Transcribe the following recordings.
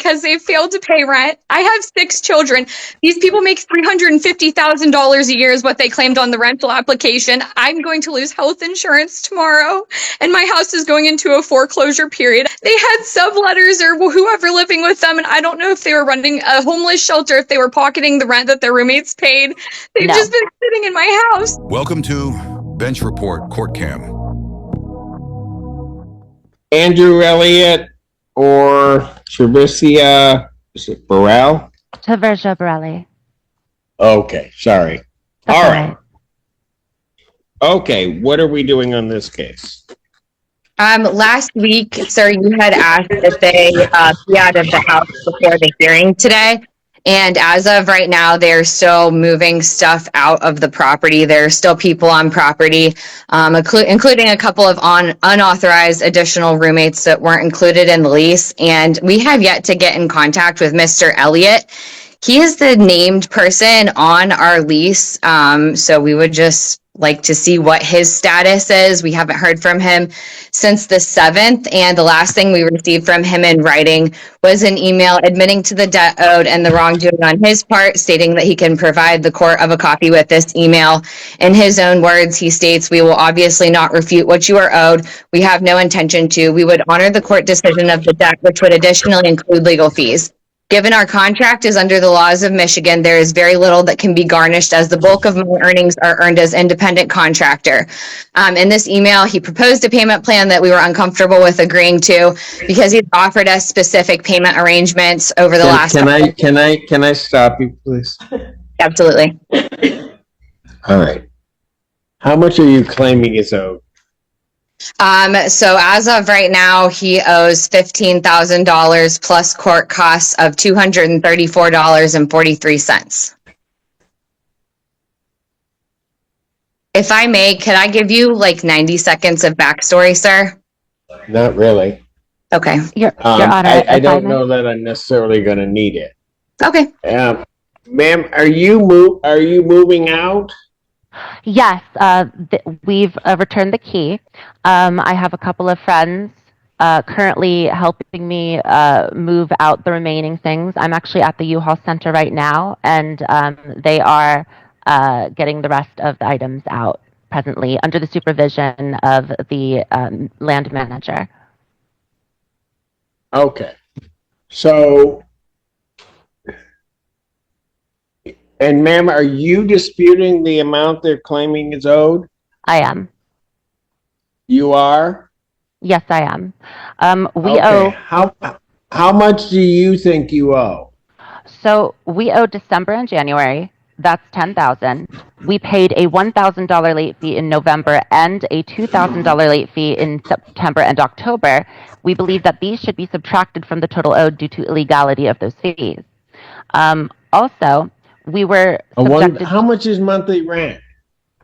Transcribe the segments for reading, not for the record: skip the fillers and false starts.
because they failed to pay rent. I have 6 children. These people make $350,000 a year is what they claimed on the rental application. I'm going to lose health insurance tomorrow, and my house is going into a foreclosure period. They had subletters or whoever living with them, and I don't know if they were running a homeless shelter, if they were pocketing the rent that their roommates paid. They've just been sitting in my house. Welcome to Bench Report Court Cam. Andrew Elliott or TAVERSIA, is it Burrell? TAVERSIA Borelli. Okay, sorry. That's all right. Okay, what are we doing on this case? Last week, sir, you had asked if they be out of the house before the hearing today. And as of right now, they're still moving stuff out of the property. There are still people on property, including a couple of unauthorized additional roommates that weren't included in the lease. And we have yet to get in contact with Mr. Elliott. He is the named person on our lease. So we would just like to see what his status is. We haven't heard from him since the 7th. And the last thing we received from him in writing was an email admitting to the debt owed and the wrongdoing on his part, stating that he can provide the court of a copy with this email. In his own words, he states, "We will obviously not refute what you are owed. We have no intention to. We would honor the court decision of the debt, which would additionally include legal fees. Given our contract is under the laws of Michigan, there is very little that can be garnished as the bulk of my earnings are earned as independent contractor." In this email, he proposed a payment plan that we were uncomfortable with agreeing to because he's offered us specific payment arrangements over the last. Can I stop you, please? Absolutely. All right. How much are you claiming is owed? So as of right now, he owes $15,000 plus court costs of $234.43. If I may, could I give you like 90 seconds of backstory, sir? Not really. Okay. Your Honor, I don't know that I'm necessarily going to need it. Okay. Ma'am, are you moving out? Yes, we've returned the key. I have a couple of friends currently helping me move out the remaining things. I'm actually at the U-Haul Center right now, and they are getting the rest of the items out presently under the supervision of the land manager. Okay. So, and ma'am, are you disputing the amount they're claiming is owed? I am. You are? Yes, I am. We owe. owe. How much do you think you owe? So we owe December and January. That's $10,000. We paid a $1,000 late fee in November and a $2,000 late fee in September and October. We believe that these should be subtracted from the total owed due to illegality of those fees. Also, we were how much is monthly rent?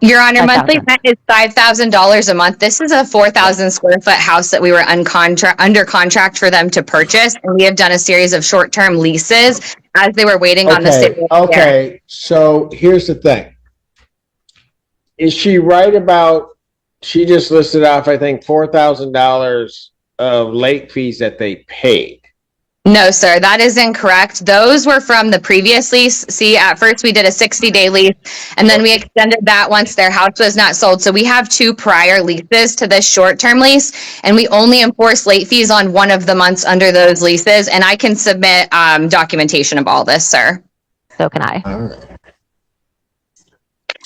Your Honor, monthly rent is $5,000 a month. This is a 4,000 square foot house that we were under contract for them to purchase, and we have done a series of short-term leases as they were waiting on the city. Okay, so here's the thing. Is she right about, she just listed off, I think, $4,000 of late fees that they paid? No, sir, that is incorrect. Those were from the previous lease. See, at first we did a 60-day lease, and then we extended that once their house was not sold. So we have 2 prior leases to this short-term lease, and we only enforce late fees on one of the months under those leases, and I can submit documentation of all this, sir. So can I. All right.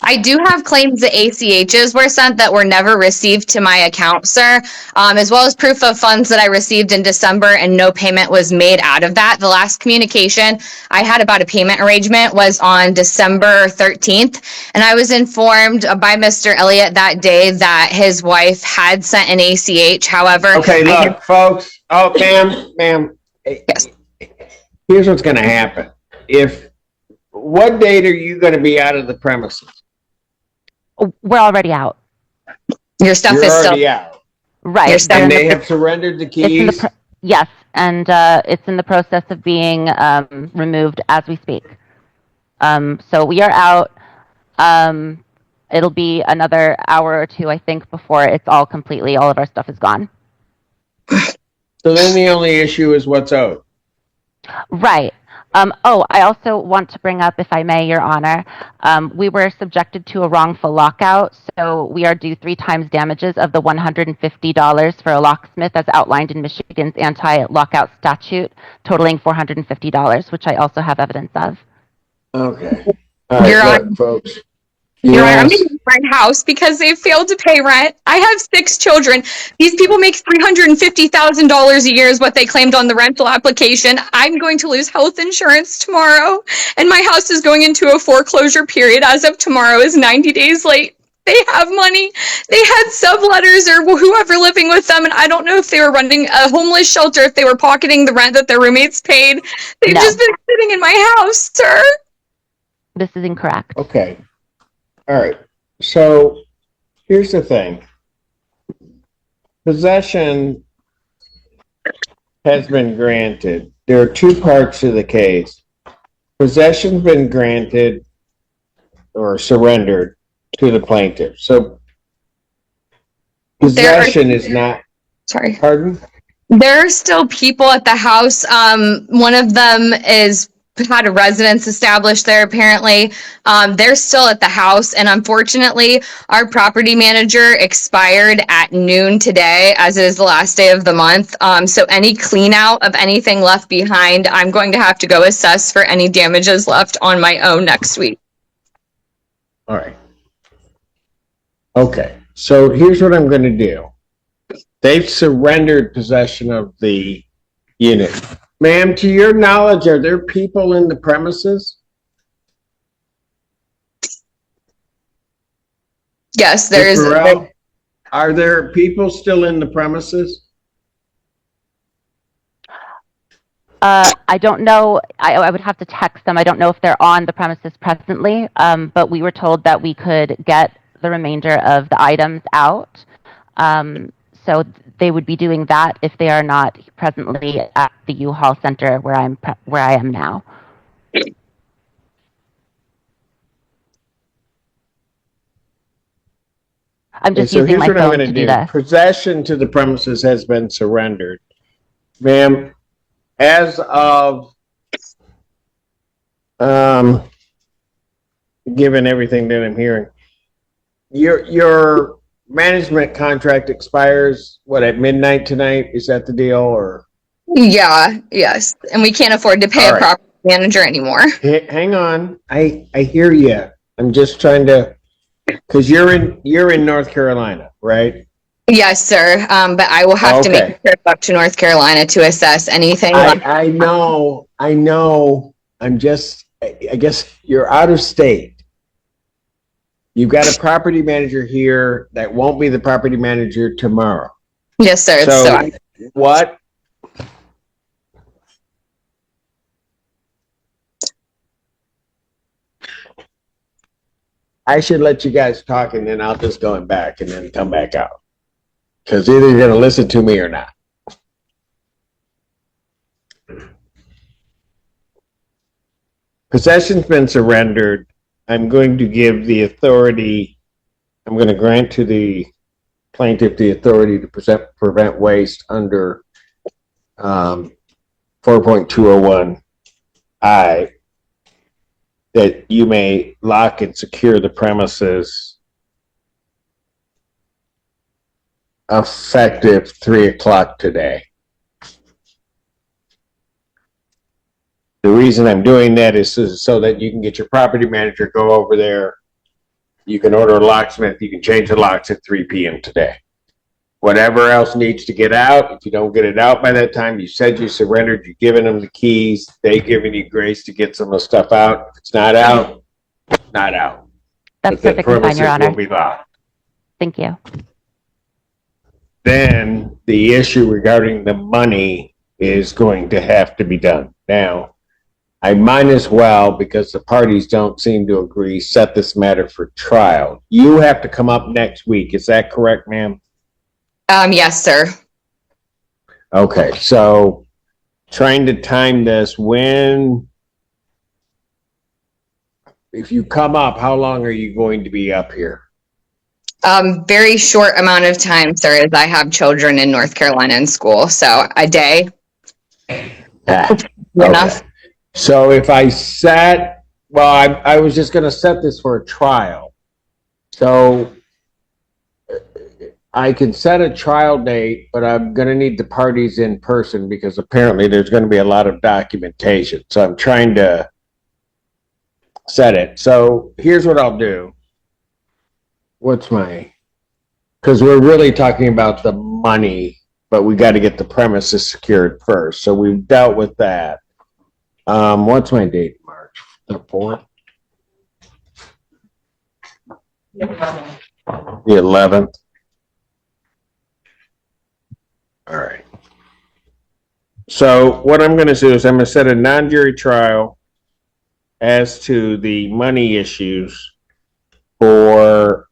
I do have claims that ACHs were sent that were never received to my account, sir, as well as proof of funds that I received in December and no payment was made out of that. The last communication I had about a payment arrangement was on December 13th, and I was informed by Mr. Elliott that day that his wife had sent an ACH. However, okay, look, folks. Oh, ma'am. Yes. Here's what's going to happen. What date are you going to be out of the premises? We're already out. Your stuff is still out. Right. And they have surrendered the keys? Yes, and it's in the process of being removed as we speak. So we are out. It'll be another hour or 2, I think, before it's all of our stuff is gone. So then the only issue is what's owed. Right. I also want to bring up, if I may, Your Honor, we were subjected to a wrongful lockout, so we are due 3 times damages of the $150 for a locksmith as outlined in Michigan's anti-lockout statute, totaling $450, which I also have evidence of. Okay. All right, Your look, folks. Your Honor, I'm Yes. going to my house because they failed to pay rent. I have 6 children. These people make $350,000 a year is what they claimed on the rental application. I'm going to lose health insurance tomorrow, and my house is going into a foreclosure period as of tomorrow is 90 days late. They have money. They had subletters or whoever living with them, and I don't know if they were running a homeless shelter, if they were pocketing the rent that their roommates paid. They've No. just been sitting in my house, sir. This is incorrect. Okay. All right. So here's the thing. Possession has been granted. There are 2 parts to the case. Possession's been granted or surrendered to the plaintiff. So possession is not. Sorry. Pardon? There are still people at the house. One of them had a residence established there, apparently. They're still at the house, and unfortunately, our property manager expired at noon today, as it is the last day of the month. So any clean out of anything left behind, I'm going to have to go assess for any damages left on my own next week. All right. Okay. So here's what I'm going to do. They've surrendered possession of the unit. Ma'am, to your knowledge, are there people in the premises? Yes, there is. Burrell, are there people still in the premises? I don't know. I would have to text them. I don't know if they're on the premises presently, but we were told that we could get the remainder of the items out. So they would be doing that if they are not presently at the U-Haul Center where I am now. I'm just using my phone to do this. Possession to the premises has been surrendered. Ma'am, as of given everything that I'm hearing, your management contract expires at midnight tonight? Is that the deal, or? Yeah, yes. And we can't afford to pay a property manager anymore. Hang on. I hear you. I'm just trying to, because you're in North Carolina, right? Yes, sir. But I will have to make a trip up to North Carolina to assess anything. I know. I guess you're out of state. You've got a property manager here that won't be the property manager tomorrow. Yes, sir. So what? I should let you guys talk, and then I'll just go back and then come back out. Because either you're going to listen to me or not. Possession's been surrendered. I'm going to give the authority, I'm going to grant to the plaintiff the authority to prevent waste under 4.201I, that you may lock and secure the premises effective 3 o'clock today. The reason I'm doing that is so that you can get your property manager, go over there. You can order a locksmith. You can change the locks at 3 p.m. today. Whatever else needs to get out, if you don't get it out by that time, you said you surrendered, you're giving them the keys. They're giving you grace to get some of the stuff out. If it's not out, not out. That's perfectly fine, Your Honor. Will be locked. Thank you. Then the issue regarding the money is going to have to be done. Now, I might as well, because the parties don't seem to agree, set this matter for trial. You have to come up next week. Is that correct, ma'am? Yes, sir. Okay, so trying to time this, if you come up, how long are you going to be up here? Very short amount of time, sir, as I have children in North Carolina in school. So a day. enough. So if I set, well, I was just going to set this for a trial. So I can set a trial date, but I'm going to need the parties in person because apparently there's going to be a lot of documentation. So I'm trying to set it. So here's what I'll do. Because we're really talking about the money, but we got to get the premises secured first. So we've dealt with that. What's my date? March the 4th? The 11th. All right. So what I'm going to do is I'm going to set a non-jury trial as to the money issues for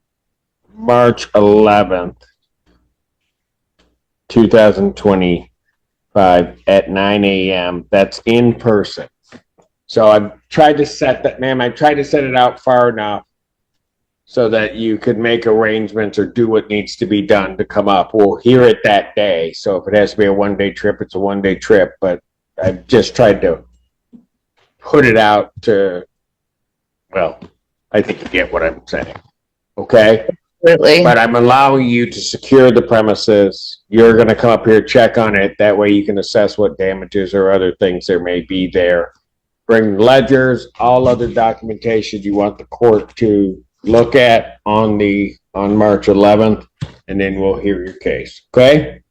March 11th, 2025 at 9 a.m. That's in person. So I've tried to set that, ma'am, I tried to set it out far enough so that you could make arrangements or do what needs to be done to come up. We'll hear it that day. So if it has to be a one-day trip, it's a one-day trip. But I've just tried to put it out to, well, I think you get what I'm saying. Okay? Absolutely. But I'm allowing you to secure the premises. You're going to come up here, check on it. That way you can assess what damages or other things there may be there. Bring ledgers, all other documentation you want the court to look at on March 11th, and then we'll hear your case. Okay?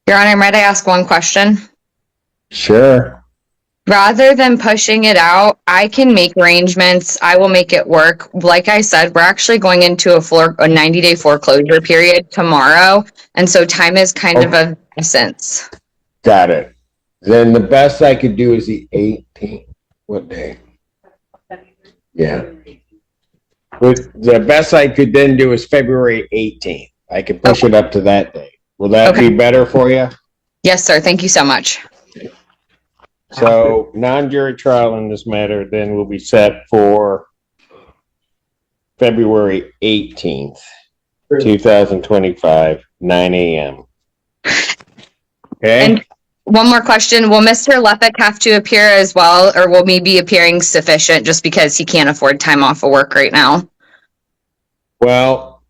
Your Honor, might I ask one question? Sure. Rather than pushing it out, I can make arrangements. I will make it work. Like I said, we're actually going into a 90-day foreclosure period tomorrow, and so time is kind of of essence. Got it. Then the best I could do is the 18th. What day? Yeah. The best I could then do is February 18th. I can push it up to that day. Will that be better for you? Yes, sir. Thank you so much. So non-jury trial in this matter then will be set for February 18th, 2025, 9 a.m. Okay? And one more question. Will Mr. Leppick have to appear as well, or will me be appearing sufficient just because he can't afford time off of work right now? Well,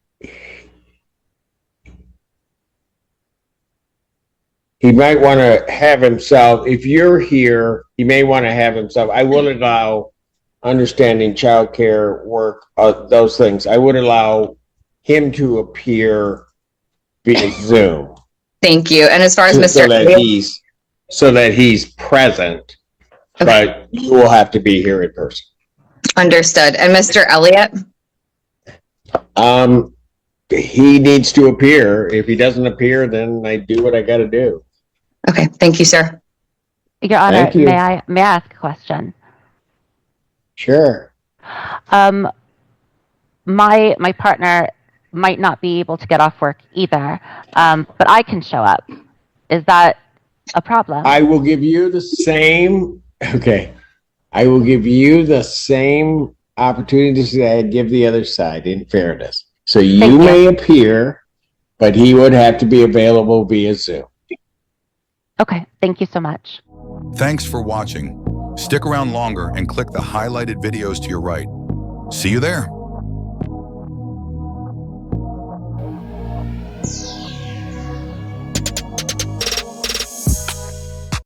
he might want to have himself, if you're here, he may want to have himself, I will allow understanding childcare, work, those things. I would allow him to appear via Zoom. Thank you. And as far as Mr. So that he's present, but you will have to be here in person. Understood. And Mr. Elliott? He needs to appear. If he doesn't appear, then I do what I got to do. Okay. Thank you, sir. Your Honor, Thank you. may I ask a question? Sure. My partner might not be able to get off work either, but I can show up. Is that a problem? I will give you the same. Okay. I will give you the same opportunities that I give the other side in fairness. So you may appear, but he would have to be available via Zoom. Okay. Thank you so much. Thanks for watching. Stick around longer and click the highlighted videos to your right. See you there.